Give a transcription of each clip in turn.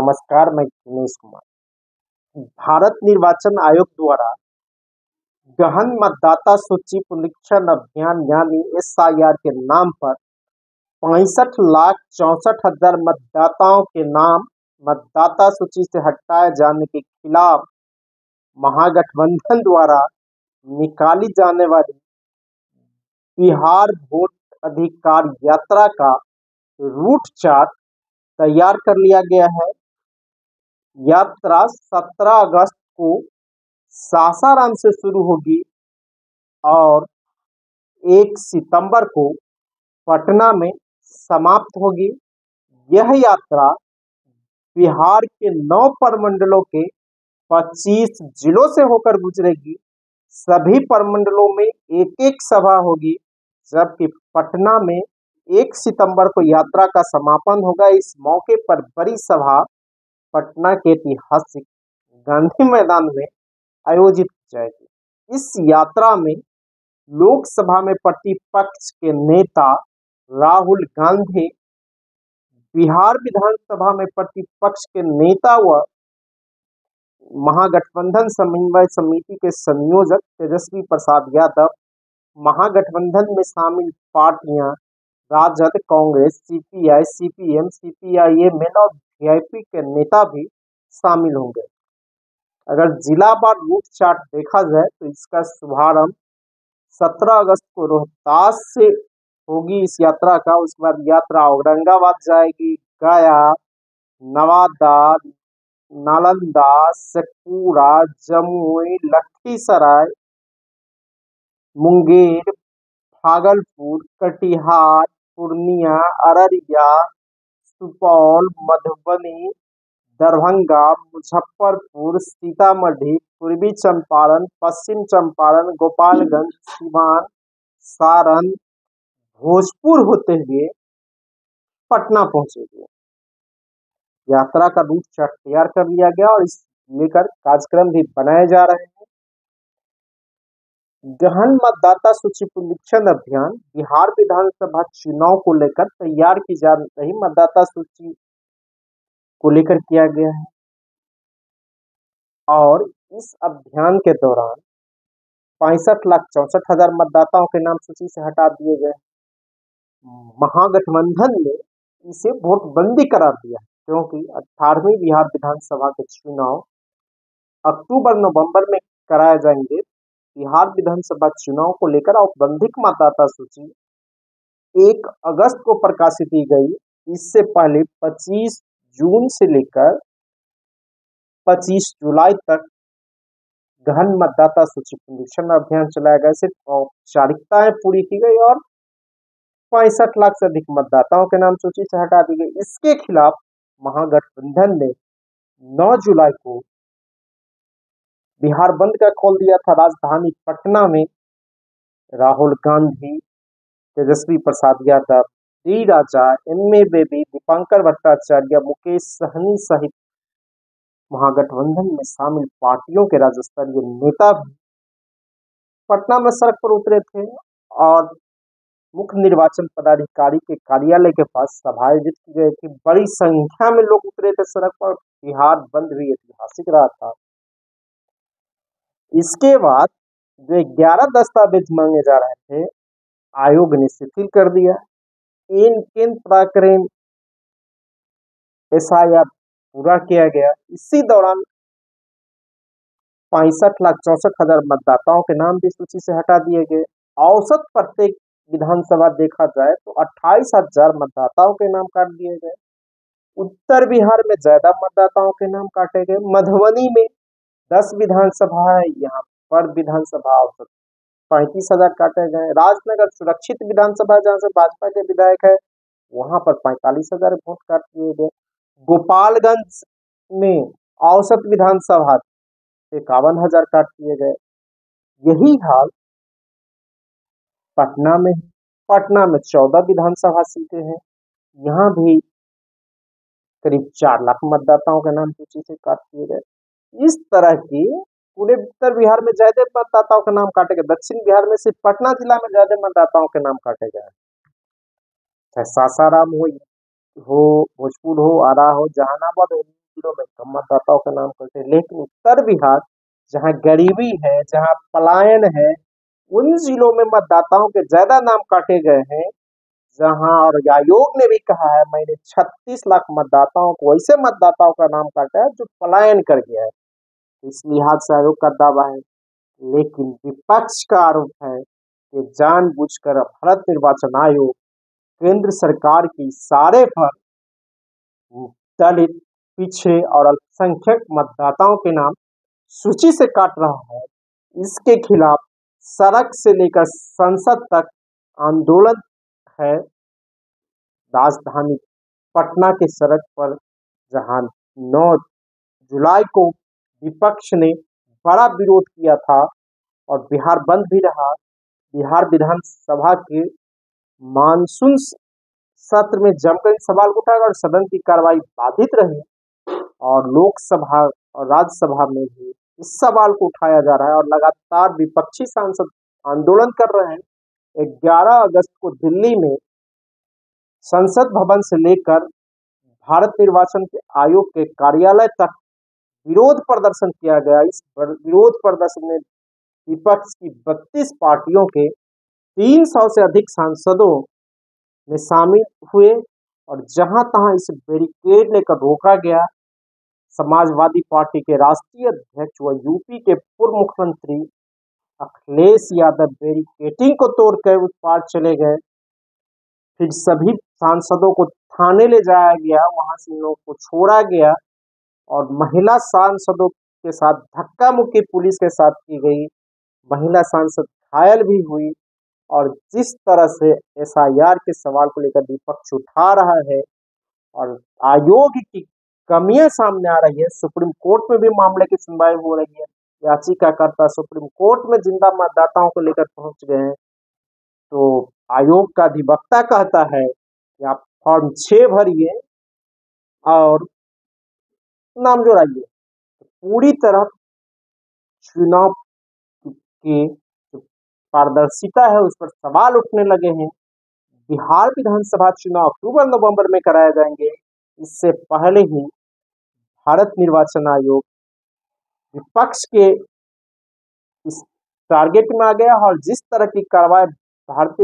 नमस्कार, मैं दिनेश कुमार। भारत निर्वाचन आयोग द्वारा गहन मतदाता सूची पुनरीक्षण अभियान यानी SIR के नाम पर 65,64,000 मतदाताओं के नाम मतदाता सूची से हटाए जाने के खिलाफ महागठबंधन द्वारा निकाली जाने वाली बिहार वोट अधिकार यात्रा का रूट चार्ट तैयार कर लिया गया है। यात्रा 17 अगस्त को सासाराम से शुरू होगी और 1 सितंबर को पटना में समाप्त होगी। यह यात्रा बिहार के 9 प्रमंडलों के 25 जिलों से होकर गुजरेगी। सभी प्रमंडलों में एक एक सभा होगी, जबकि पटना में 1 सितंबर को यात्रा का समापन होगा। इस मौके पर बड़ी सभा पटना के ऐतिहासिक गांधी मैदान में आयोजित की जाएगी। इस यात्रा में लोकसभा में प्रतिपक्ष के नेता राहुल गांधी, बिहार विधानसभा में प्रतिपक्ष के नेता व महागठबंधन समन्वय समिति के संयोजक तेजस्वी प्रसाद यादव, महागठबंधन में शामिल पार्टियां Rajad, Congress, CPI, CPM, CPIM और VIP के नेता भी शामिल होंगे। अगर जिलावार रूट चार्ट देखा जाए तो इसका शुभारंभ 17 अगस्त को रोहतास से होगी इस यात्रा का। उसके बाद यात्रा औरंगाबाद जाएगी, गया, नवादा, नालंदा, शेखपुरा, जमुई, लखीसराय, मुंगेर, भागलपुर, कटिहार, पूर्णिया, अररिया, सुपौल, मधुबनी, दरभंगा, मुजफ्फरपुर, सीतामढ़ी, पूर्वी चंपारण, पश्चिम चंपारण, गोपालगंज, सीवान, सारण, भोजपुर होते हुए पटना पहुंचेगी। यात्रा का रूट चार्ट तैयार कर लिया गया और इस लेकर कार्यक्रम भी बनाए जा रहे हैं। गहन मतदाता सूची पुनरीक्षण अभियान बिहार विधानसभा चुनाव को लेकर तैयार की जा रही मतदाता सूची को लेकर किया गया है और इस अभियान के दौरान 65,64,000 मतदाताओं के नाम सूची से हटा दिए गए। महागठबंधन ने इसे वोटबंदी करार दिया क्योंकि 18वीं बिहार विधानसभा के चुनाव अक्टूबर-नवंबर में कराए जाएंगे। बिहार विधानसभा चुनाव को लेकर औपबंधिक मतदाता सूची 1 अगस्त को प्रकाशित की गई। इससे पहले 25 जून से लेकर 25 जुलाई तक गहन मतदाता सूची पुनरीक्षण अभियान चलाया गया। सिर्फ औपचारिकताएं पूरी की गई और 65 लाख से अधिक मतदाताओं के नाम सूची से हटा दी गई। इसके खिलाफ महागठबंधन ने 9 जुलाई को बिहार बंद का कॉल दिया था। राजधानी पटना में राहुल गांधी, तेजस्वी प्रसाद यादव, डी राजा, MA बेबी, दीपांकर भट्टाचार्य, मुकेश सहनी सहित महागठबंधन में शामिल पार्टियों के राज्य स्तरीय नेता भी पटना में सड़क पर उतरे थे और मुख्य निर्वाचन पदाधिकारी के कार्यालय के पास सभा आयोजित की गई थी। बड़ी संख्या में लोग उतरे थे सड़क पर। बिहार बंद भी ऐतिहासिक रहा था। इसके बाद जो 11 दस्तावेज मांगे जा रहे थे, आयोग ने शिथिल कर दिया। इन किन प्रकरण SIR पूरा किया गया। इसी दौरान 65,64,000 मतदाताओं के नाम भी सूची से हटा दिए गए। औसत प्रत्येक विधानसभा देखा जाए तो 28,000 मतदाताओं के नाम काट दिए गए। उत्तर बिहार में ज्यादा मतदाताओं के नाम काटे गए। मधुबनी में 10 विधानसभा है, यहाँ पर विधानसभा औसत 35,000 काटे गए। राजनगर सुरक्षित विधानसभा जहाँ से भाजपा के विधायक है, वहां पर 45,000 वोट काट दिए गए। गोपालगंज में औसत विधानसभा 51,000 काट दिए गए। यही हाल पटना में। पटना में 14 विधानसभा सीटें हैं, यहाँ भी करीब 4 लाख मतदाताओं के नाम सूची से काट दिए गए। इस तरह की पूरे उत्तर बिहार में ज्यादा मतदाताओं के नाम काटे गए। दक्षिण बिहार में सिर्फ पटना जिला में ज्यादा मतदाताओं के नाम काटे गए। चाहे सासाराम हो, भोजपुर हो, आरा हो, जहानाबाद हो, जिलों में कम मतदाताओं का नाम करते हैं, लेकिन उत्तर बिहार जहाँ गरीबी है, जहाँ पलायन है, उन जिलों में मतदाताओं के ज्यादा नाम काटे गए हैं। जहां और आयोग ने भी कहा है, मैंने 36 लाख मतदाताओं को, ऐसे मतदाताओं का नाम काटा है जो पलायन कर गया है। इस लिहाज से आयोग का दावा है। लेकिन विपक्ष का आरोप है कि जानबूझकर भारत निर्वाचन आयोग केंद्र सरकार के इशारे पर दलित, पिछड़े और अल्पसंख्यक मतदाताओं के नाम सूची से काट रहा है। इसके खिलाफ सड़क से लेकर संसद तक आंदोलन है। राजधानी पटना के सड़क पर जहां 9 जुलाई को विपक्ष ने बड़ा विरोध किया था और बिहार बंद भी रहा। बिहार विधानसभा के मानसून सत्र में जमकर सवाल उठाया और सदन की कार्रवाई बाधित रही और लोकसभा और राज्यसभा में भी इस सवाल को उठाया जा रहा है और लगातार विपक्षी सांसद आंदोलन कर रहे हैं। 11 अगस्त को दिल्ली में संसद भवन से लेकर भारत निर्वाचन के आयोग के कार्यालय तक विरोध प्रदर्शन किया गया। इस विरोध प्रदर्शन में विपक्ष की 32 पार्टियों के 300 से अधिक सांसदों में शामिल हुए और जहां तहां इस बैरिकेड लेकर रोका गया। समाजवादी पार्टी के राष्ट्रीय अध्यक्ष व यूपी के पूर्व मुख्यमंत्री अखिलेश यादव बैरिकेडिंग को तोड़कर उस पार चले गए। फिर सभी सांसदों को थाने ले जाया गया, वहां से इन लोगों को छोड़ा गया और महिला सांसदों के साथ धक्का मुक्की पुलिस के साथ की गई। महिला सांसद घायल भी हुई और जिस तरह से एसआईआर के सवाल को लेकर विपक्ष उठा रहा है और आयोग की कमियां सामने आ रही है, सुप्रीम कोर्ट में भी मामले की सुनवाई हो रही है। याचिकाकर्ता सुप्रीम कोर्ट में जिंदा मतदाताओं को लेकर पहुंच गए हैं। तो आयोग का अधिवक्ता कहता है कि आप फॉर्म 6 भरिए और नाम जोड़ाइए। तो पूरी तरह चुनाव की जो पारदर्शिता है उस पर सवाल उठने लगे हैं। बिहार विधानसभा चुनाव अक्टूबर नवंबर में कराए जाएंगे। इससे पहले ही भारत निर्वाचन आयोग विपक्ष के इस टारगेट में आ गया और जिस तरह की कार्रवाई भारत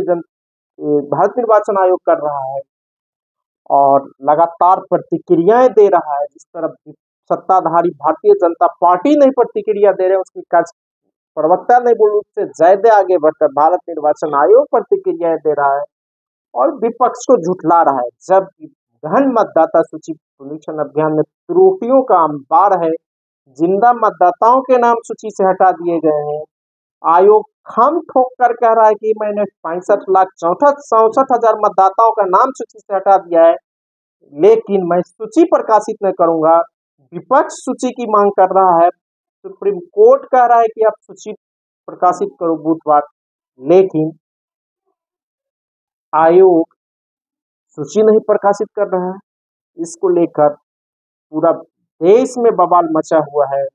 निर्वाचन आयोग कर रहा है और लगातार प्रतिक्रियाएं दे रहा है, जिस तरह सत्ताधारी भारतीय जनता पार्टी नहीं प्रतिक्रिया दे रहे, उसकी कार्य प्रवक्ता ने बोल उससे ज्यादा आगे बढ़कर भारत निर्वाचन आयोग प्रतिक्रियाएं दे रहा है और विपक्ष को झुठला रहा है। जब गहन मतदाता सूची पुनरीक्षण अभियान में त्रुटियों का अंबार है, जिंदा मतदाताओं के नाम सूची से हटा दिए गए हैं। आयोग खम ठोक कर कह रहा है कि मैंने 65,64,हजार मतदाताओं का नाम सूची से हटा दिया है, लेकिन मैं सूची प्रकाशित नहीं करूंगा। विपक्ष सूची की मांग कर रहा है, सुप्रीम कोर्ट कह रहा है कि आप सूची प्रकाशित करो बुधवार, लेकिन आयोग सूची नहीं प्रकाशित कर रहा है। इसको लेकर पूरा देश में बवाल मचा हुआ है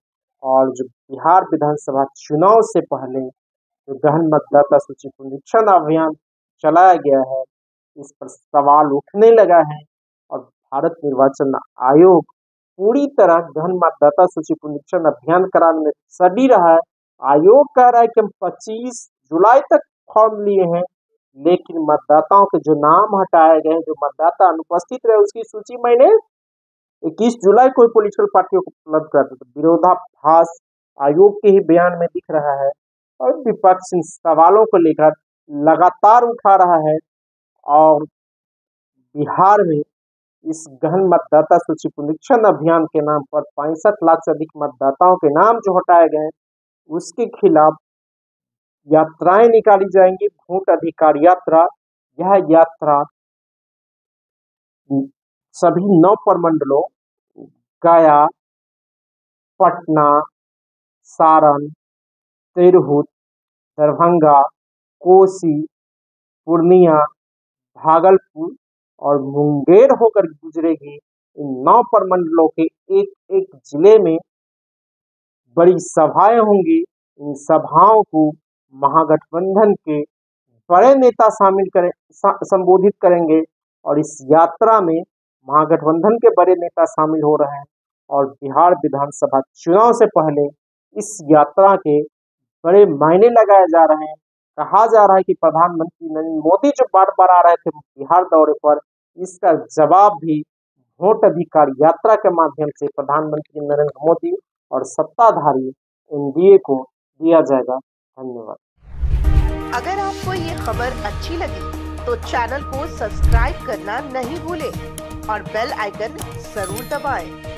और जो बिहार विधानसभा चुनाव से पहले जो गहन मतदाता सूची पुनरीक्षण अभियान चलाया गया है, इस पर सवाल उठने लगा है और भारत निर्वाचन आयोग पूरी तरह गहन मतदाता सूची पुनरीक्षण अभियान कराने में सड़ी रहा है। आयोग कह रहा है कि हम 25 जुलाई तक फॉर्म लिए हैं, लेकिन मतदाताओं के जो नाम हटाए गए, जो मतदाता अनुपस्थित रहे, उसकी सूची मैंने 21 जुलाई को पॉलिटिकल पार्टियों को उपलब्ध कर दिया। तो विरोधाभास आयोग के ही बयान में दिख रहा है और विपक्ष इन सवालों को लेकर लगातार उठा रहा है और बिहार में इस गहन मतदाता सूची पुनरीक्षण अभियान के नाम पर 65 लाख से अधिक मतदाताओं के नाम जो हटाए गए, उसके खिलाफ यात्राएं निकाली जाएंगी। वोट अधिकार यात्रा, यह यात्रा सभी 9 प्रमंडलों गया, पटना, सारण, तिरहुत, दरभंगा, कोसी, पूर्णिया, भागलपुर और मुंगेर होकर गुजरेगी। इन 9 प्रमंडलों के एक एक जिले में बड़ी सभाएं होंगी। इन सभाओं को महागठबंधन के बड़े नेता संबोधित करेंगे और इस यात्रा में महागठबंधन के बड़े नेता शामिल हो रहे हैं और बिहार विधानसभा चुनाव से पहले इस यात्रा के बड़े मायने लगाए जा रहे हैं। कहा जा रहा है कि प्रधानमंत्री नरेंद्र मोदी जो बार बार आ रहे थे बिहार दौरे पर, इसका जवाब भी वोट अधिकार यात्रा के माध्यम से प्रधानमंत्री नरेंद्र मोदी और सत्ताधारी एनडीए को दिया जाएगा। धन्यवाद। अगर आपको ये खबर अच्छी लगी तो चैनल को सब्सक्राइब करना नहीं भूलें और बेल आइकन जरूर दबाएं।